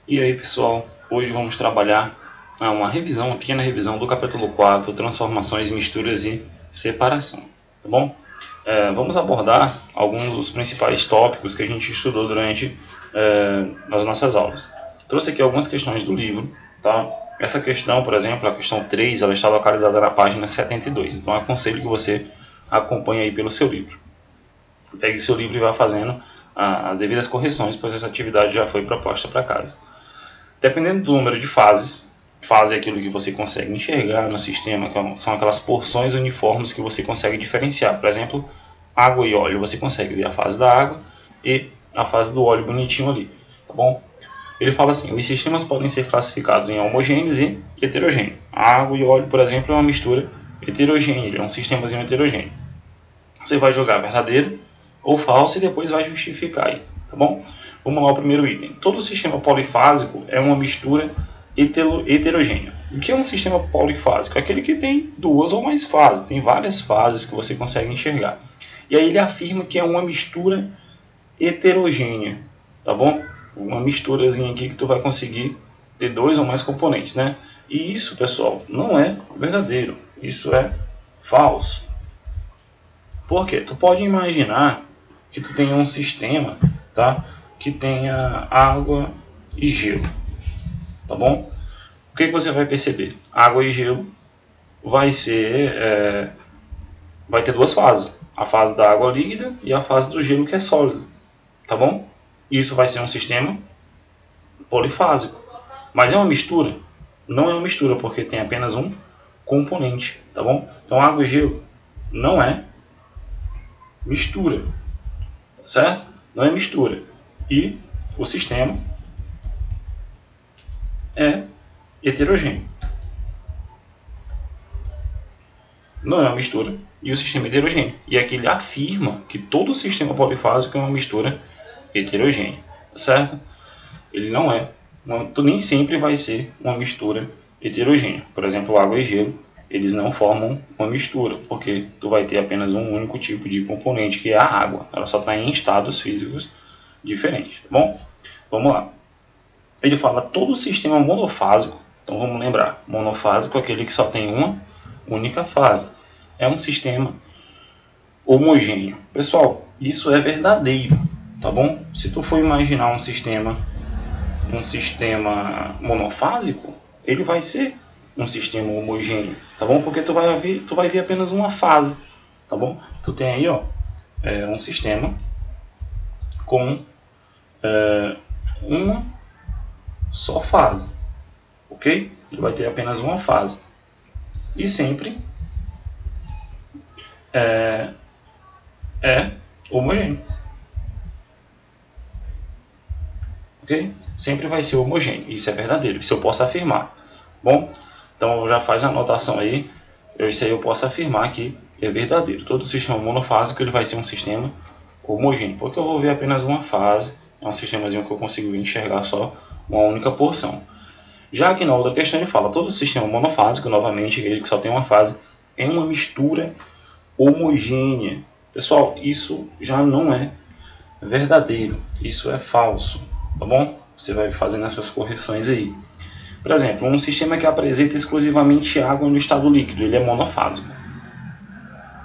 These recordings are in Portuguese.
E aí pessoal, hoje vamos trabalhar uma pequena revisão do capítulo 4, transformações, misturas e separação, tá bom? Vamos abordar alguns dos principais tópicos que a gente estudou durante as nossas aulas. Trouxe aqui algumas questões do livro, tá? Essa questão, por exemplo, a questão 3, ela está localizada na página 72, então eu aconselho que você acompanhe aí pelo seu livro. Pegue seu livro e vá fazendo as devidas correções, pois essa atividade já foi proposta para casa. Dependendo do número de fases, fase é aquilo que você consegue enxergar no sistema, que são aquelas porções uniformes que você consegue diferenciar. Por exemplo, água e óleo, você consegue ver a fase da água e a fase do óleo bonitinho ali, tá bom? Ele fala assim, os sistemas podem ser classificados em homogêneos e heterogêneos. A água e óleo, por exemplo, é uma mistura heterogênea, é um sistemazinho heterogêneo. Você vai jogar verdadeiro ou falso e depois vai justificar aí, tá bom? Vamos lá ao primeiro item. Todo sistema polifásico é uma mistura heterogênea. O que é um sistema polifásico? É aquele que tem duas ou mais fases, tem várias fases que você consegue enxergar. E aí ele afirma que é uma mistura heterogênea, tá bom? Uma misturazinha aqui que tu vai conseguir ter dois ou mais componentes, né? E isso, pessoal, não é verdadeiro, isso é falso. Por quê? Tu pode imaginar que tu tenha um sistema, tá? Que tenha água e gelo, tá bom? O que você vai perceber? Água e gelo vai ter duas fases, a fase da água líquida e a fase do gelo que é sólido, tá bom? Isso vai ser um sistema polifásico, mas é uma mistura? Não é uma mistura porque tem apenas um componente, tá bom? Então água e gelo não é mistura, certo? Não é mistura. E o sistema é heterogêneo. Não é uma mistura e o sistema é heterogêneo. E aqui ele afirma que todo sistema polifásico é uma mistura heterogênea, tá certo? Ele não é, nem sempre vai ser uma mistura heterogênea. Por exemplo, água e gelo, eles não formam uma mistura, porque tu vai ter apenas um único tipo de componente, que é a água. Ela só está em estados físicos diferentes, tá bom? Vamos lá. Ele fala todo sistema monofásico, então vamos lembrar, monofásico é aquele que só tem uma única fase. É um sistema homogêneo. Pessoal, isso é verdadeiro, tá bom? Se tu for imaginar um sistema monofásico, ele vai ser um sistema homogêneo, tá bom? Porque tu vai ver apenas uma fase, tá bom? Tu tem aí, ó, um sistema com uma só fase, ok? Ele vai ter apenas uma fase e sempre é homogêneo, ok? Sempre vai ser homogêneo, isso é verdadeiro, isso eu posso afirmar. Bom, então já faz a anotação aí, isso aí eu posso afirmar que é verdadeiro. Todo sistema monofásico ele vai ser um sistema homogêneo, porque eu vou ver apenas uma fase, é um sistemazinho que eu consigo enxergar só uma única porção. Já que na outra questão ele fala, todo sistema monofásico, novamente, ele que só tem uma fase, é uma mistura homogênea. Pessoal, isso já não é verdadeiro, isso é falso, tá bom? Você vai fazendo as suas correções aí. Por exemplo, um sistema que apresenta exclusivamente água no estado líquido, ele é monofásico.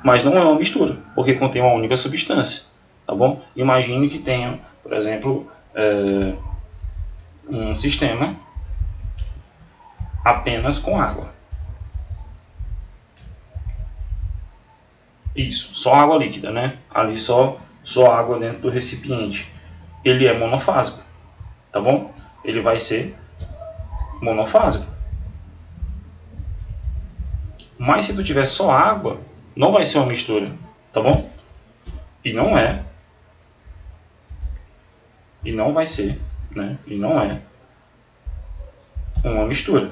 Mas não é uma mistura, porque contém uma única substância, tá bom? Imagine que tenha, por exemplo, um sistema apenas com água. Isso, só água líquida, né? Ali só água dentro do recipiente. Ele é monofásico, tá bom? Ele vai ser monofásico. Mas se tu tiver só água, não vai ser uma mistura, tá bom? E não é. E não vai ser, né? E não é uma mistura,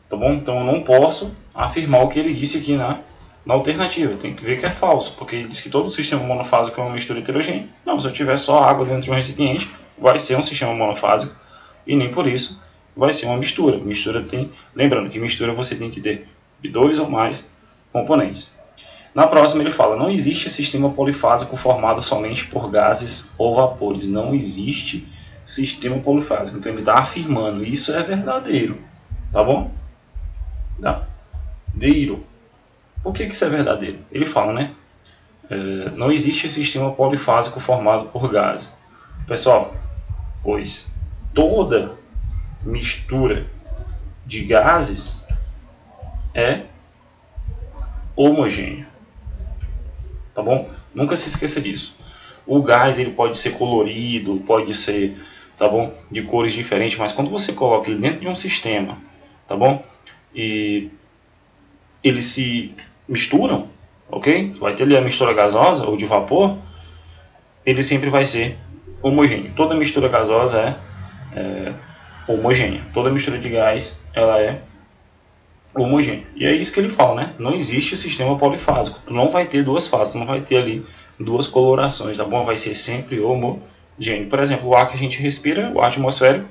tá bom? Então eu não posso afirmar o que ele disse aqui na alternativa. Tem que ver que é falso, porque ele diz que todo sistema monofásico é uma mistura heterogênea. Não, se eu tiver só água dentro de um recipiente, vai ser um sistema monofásico e nem por isso vai ser uma mistura. Lembrando que mistura você tem que ter dois ou mais componentes. Na próxima ele fala, não existe sistema polifásico formado somente por gases ou vapores. Não existe sistema polifásico. Então ele está afirmando, isso é verdadeiro, tá bom? Verdadeiro. Por que isso é verdadeiro? Ele fala, né? Não existe sistema polifásico formado por gases. Pessoal, pois toda mistura de gases é homogênea, tá bom? Nunca se esqueça disso. O gás ele pode ser colorido, pode ser, tá bom, de cores diferentes, mas quando você coloca ele dentro de um sistema, tá bom, e eles se misturam, ok? Vai ter ali a mistura gasosa ou de vapor, ele sempre vai ser homogêneo. Toda mistura gasosa é homogênea. Toda mistura de gás ela é homogênea. E é isso que ele fala, né? Não existe sistema polifásico. Tu não vai ter duas fases, tu não vai ter ali duas colorações, tá bom? Vai ser sempre homogêneo. Por exemplo, o ar que a gente respira, o ar atmosférico,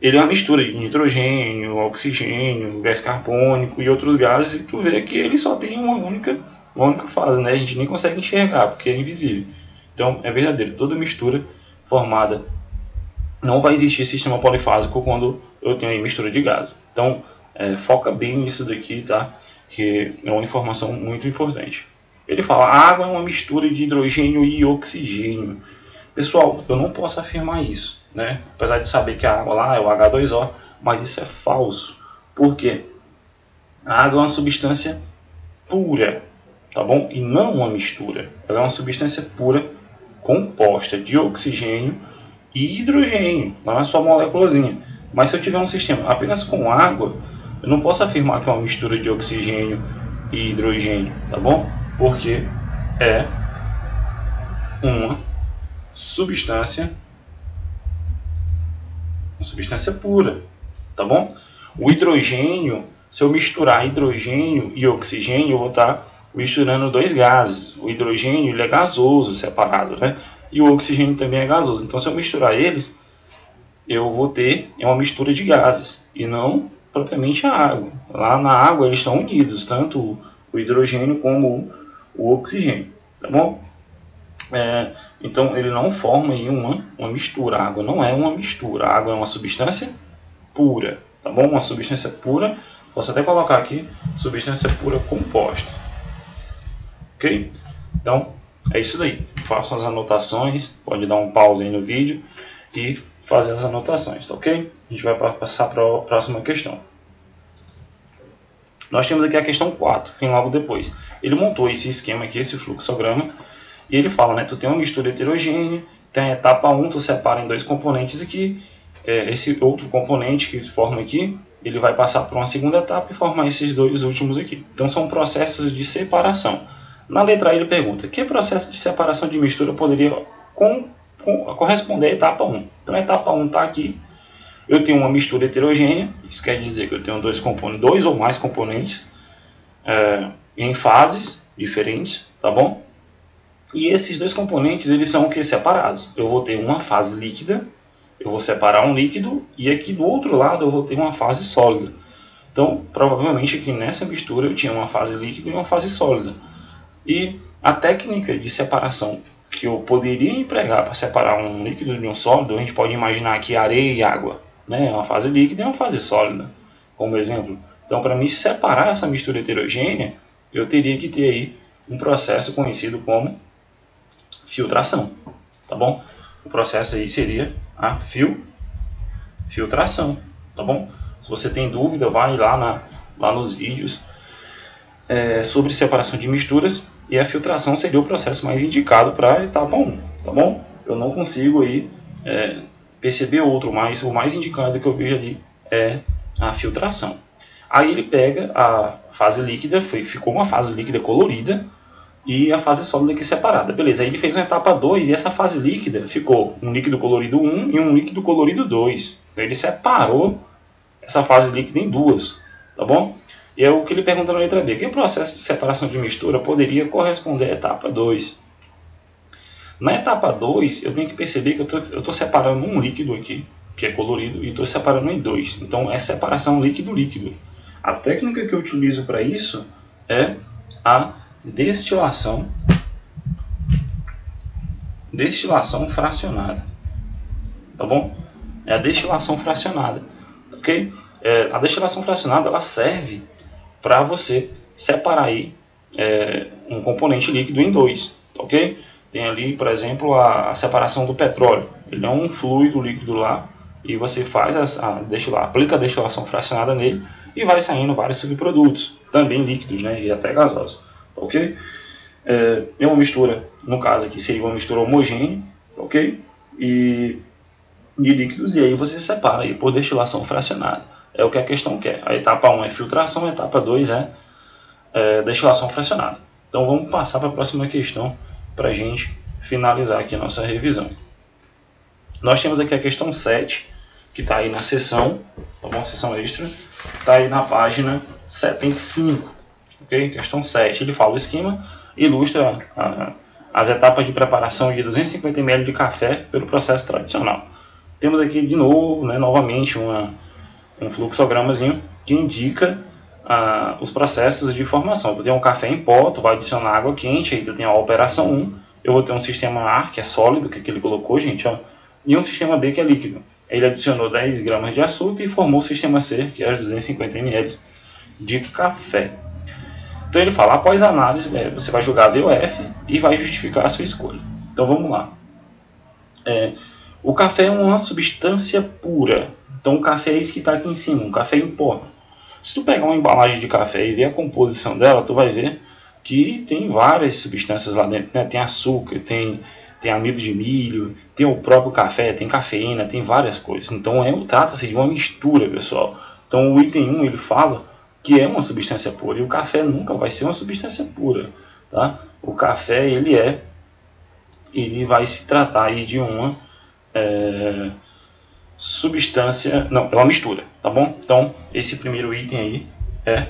ele é uma mistura de nitrogênio, oxigênio, gás carbônico e outros gases, e tu vê que ele só tem uma única fase, né? A gente nem consegue enxergar, porque é invisível. Então, é verdadeiro. Toda mistura formada, não vai existir sistema polifásico quando eu tenho aí mistura de gases. Então, foca bem nisso daqui, tá? Que é uma informação muito importante. Ele fala, a água é uma mistura de hidrogênio e oxigênio. Pessoal, eu não posso afirmar isso, né? Apesar de saber que a água lá é o H2O, mas isso é falso. Por quê? A água é uma substância pura, tá bom? E não uma mistura. Ela é uma substância pura composta de oxigênio e hidrogênio, lá na sua moléculazinha. Mas se eu tiver um sistema apenas com água, eu não posso afirmar que é uma mistura de oxigênio e hidrogênio, tá bom? Porque é uma substância pura, tá bom? O hidrogênio, se eu misturar hidrogênio e oxigênio, eu vou estar misturando dois gases. O hidrogênio ele é gasoso, separado, né? E o oxigênio também é gasoso. Então, se eu misturar eles, eu vou ter uma mistura de gases e não propriamente a água. Lá na água eles estão unidos, tanto o hidrogênio como o oxigênio, tá bom? Então ele não forma aí uma mistura. A água não é uma mistura, a água é uma substância pura, tá bom? Uma substância pura, posso até colocar aqui, substância pura composta, ok? Então é isso daí, façam as anotações, pode dar um pause aí no vídeo e fazer as anotações, tá ok? A gente vai passar para a próxima questão. Nós temos aqui a questão 4, vem logo depois. Ele montou esse esquema aqui, esse fluxograma, e ele fala, né, tu tem uma mistura heterogênea, tem a etapa 1, tu separa em dois componentes aqui, esse outro componente que forma aqui, ele vai passar por uma segunda etapa e formar esses dois últimos aqui. Então são processos de separação. Na letra A ele pergunta, que processo de separação de mistura poderia corresponder à etapa 1? Então a etapa 1 está aqui, eu tenho uma mistura heterogênea, isso quer dizer que eu tenho dois ou mais componentes em fases diferentes, tá bom? E esses dois componentes, eles são o que? Separados. Eu vou ter uma fase líquida, eu vou separar um líquido, e aqui do outro lado eu vou ter uma fase sólida. Então, provavelmente aqui nessa mistura eu tinha uma fase líquida e uma fase sólida. E a técnica de separação que eu poderia empregar para separar um líquido de um sólido, a gente pode imaginar aqui areia e água, né? Uma fase líquida e uma fase sólida, como exemplo. Então, para mim separar essa mistura heterogênea, eu teria que ter aí um processo conhecido como filtração, tá bom? O processo aí seria a filtração, tá bom? Se você tem dúvida, vai lá nos vídeos sobre separação de misturas, e a filtração seria o processo mais indicado para a etapa 1, tá bom? Eu não consigo aí perceber outro, mas o mais indicado que eu vejo ali é a filtração. Aí ele pega a fase líquida, ficou uma fase líquida colorida, e a fase sólida aqui separada. Beleza, aí ele fez uma etapa 2 e essa fase líquida ficou um líquido colorido 1 e um líquido colorido 2. Então ele separou essa fase líquida em duas, tá bom? E é o que ele pergunta na letra B. Que processo de separação de mistura poderia corresponder à etapa 2? Na etapa 2, eu tenho que perceber que eu estou separando um líquido aqui, que é colorido, e estou separando em dois. Então é separação líquido-líquido. A técnica que eu utilizo para isso é a destilação fracionada. tá bom? É a destilação fracionada, ok? A destilação fracionada ela serve para você separar aí um componente líquido em dois, ok? Tem ali, por exemplo, a separação do petróleo. Ele é um fluido líquido lá e você faz aplica a destilação fracionada nele e vai saindo vários subprodutos, também líquidos, né, e até gasosos, ok? É uma mistura, no caso aqui seria uma mistura homogênea, ok? E de líquidos, e aí você separa aí por destilação fracionada. É o que a questão quer. A etapa 1 é filtração, a etapa 2 é destilação fracionada. Então vamos passar para a próxima questão para a gente finalizar aqui a nossa revisão. Nós temos aqui a questão 7, que está aí na seção, tá bom? Seção extra, está aí na página 75, ok? Questão 7, ele fala o esquema, ilustra as etapas de preparação de 250 ml de café pelo processo tradicional. Temos aqui de novo, né, novamente, um fluxogramazinho que indica os processos de formação. Tu tem um café em pó, tu vai adicionar água quente, aí tu tem a operação 1, eu vou ter um sistema A, que é sólido, que ele colocou, gente, ó, e um sistema B, que é líquido. Ele adicionou 10 gramas de açúcar e formou o sistema C, que é os 250 ml de café. Então ele fala, após a análise, você vai jogar VOF e vai justificar a sua escolha. Então vamos lá. O café é uma substância pura. Então o café é esse que está aqui em cima, um café em pó. Se tu pegar uma embalagem de café e ver a composição dela, tu vai ver que tem várias substâncias lá dentro, né? Tem açúcar, tem amido de milho, tem o próprio café, tem cafeína, tem várias coisas. Então trata-se de uma mistura, pessoal. Então o item 1 ele fala que é uma substância pura, e o café nunca vai ser uma substância pura, tá? O café ele vai se tratar aí de uma substância, não, é uma mistura, tá bom? Então esse primeiro item aí é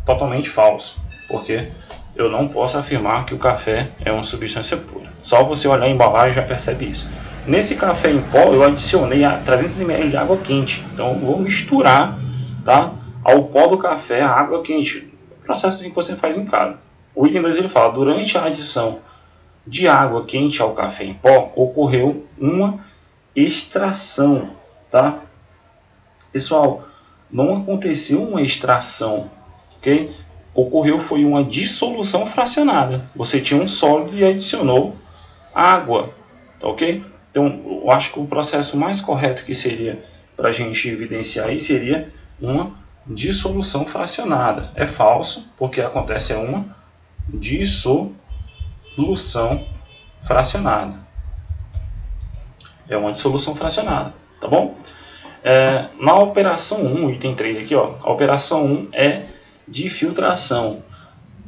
totalmente falso, porque eu não posso afirmar que o café é uma substância pura. Só você olhar a embalagem já percebe isso. Nesse café em pó eu adicionei 300 ml de água quente, então eu vou misturar, tá, ao pó do café a água quente, processo que você faz em casa. O item 2 ele fala, durante a adição de água quente ao café em pó ocorreu uma extração, tá? Pessoal, não aconteceu uma extração, ok? Ocorreu foi uma dissolução fracionada. Você tinha um sólido e adicionou água, tá, ok? Então, eu acho que o processo mais correto que seria para a gente evidenciar aí seria uma dissolução fracionada. É falso, porque acontece uma dissolução fracionada. É uma dissolução fracionada, tá bom? Na operação 1, item 3 aqui, ó, a operação 1 é de filtração.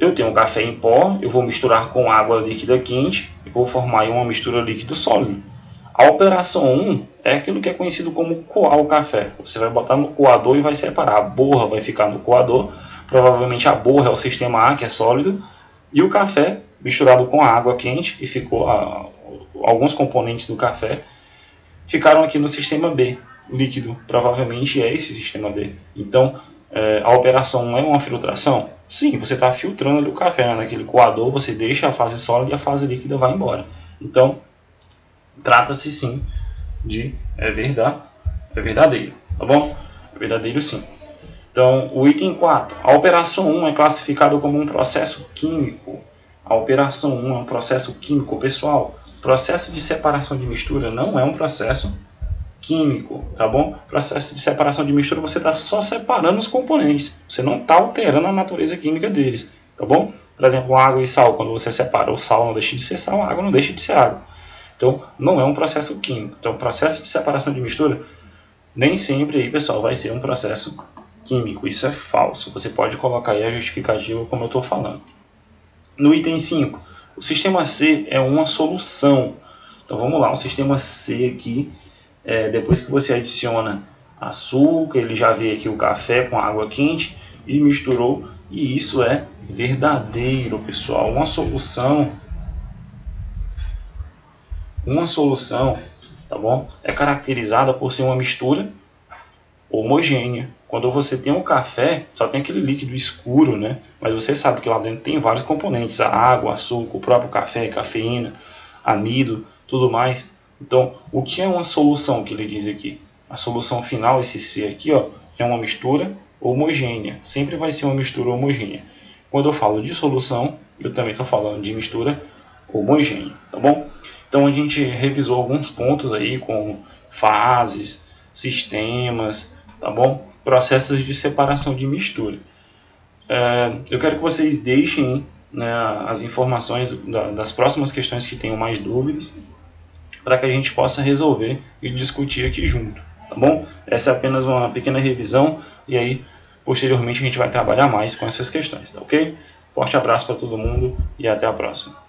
Eu tenho um café em pó, eu vou misturar com água líquida quente e vou formar aí uma mistura líquido-sólido. A operação 1 é aquilo que é conhecido como coar o café. Você vai botar no coador e vai separar. A borra vai ficar no coador, provavelmente a borra é o sistema A, que é sólido, e o café misturado com a água quente, que ficou alguns componentes do café, ficaram aqui no sistema B, líquido, provavelmente é esse sistema B. Então, a operação 1 é uma filtração? Sim, você está filtrando ali o café, né? Naquele coador, você deixa a fase sólida e a fase líquida vai embora. Então, trata-se sim de verdadeiro, tá bom? É verdadeiro sim. Então, o item 4, a operação 1 é classificada como um processo químico. A operação 1 é um processo químico, pessoal. Processo de separação de mistura não é um processo químico, tá bom? Processo de separação de mistura você está só separando os componentes, você não está alterando a natureza química deles, tá bom? Por exemplo, água e sal, quando você separa, o sal não deixa de ser sal, a água não deixa de ser água. Então, não é um processo químico. Então, o processo de separação de mistura nem sempre aí, pessoal, vai ser um processo químico. Isso é falso. Você pode colocar aí a justificativa como eu estou falando. No item 5, o sistema C é uma solução. Então, vamos lá, o sistema C aqui, depois que você adiciona açúcar, ele já veio aqui o café com água quente e misturou, e isso é verdadeiro, pessoal. Uma solução, tá bom? É caracterizada por ser uma mistura homogênea. Quando você tem um café, só tem aquele líquido escuro, né? Mas você sabe que lá dentro tem vários componentes, a água, açúcar, o próprio café, cafeína, amido, tudo mais. Então, o que é uma solução que ele diz aqui? A solução final, esse C aqui, ó, é uma mistura homogênea. Sempre vai ser uma mistura homogênea. Quando eu falo de solução, eu também estou falando de mistura homogênea, tá bom? Então a gente revisou alguns pontos aí, como fases, sistemas, tá bom? Processos de separação de mistura. Eu quero que vocês deixem, né, as informações das próximas questões que tenham mais dúvidas, para que a gente possa resolver e discutir aqui junto, tá bom? Essa é apenas uma pequena revisão e aí posteriormente a gente vai trabalhar mais com essas questões, tá ok? Forte abraço para todo mundo e até a próxima.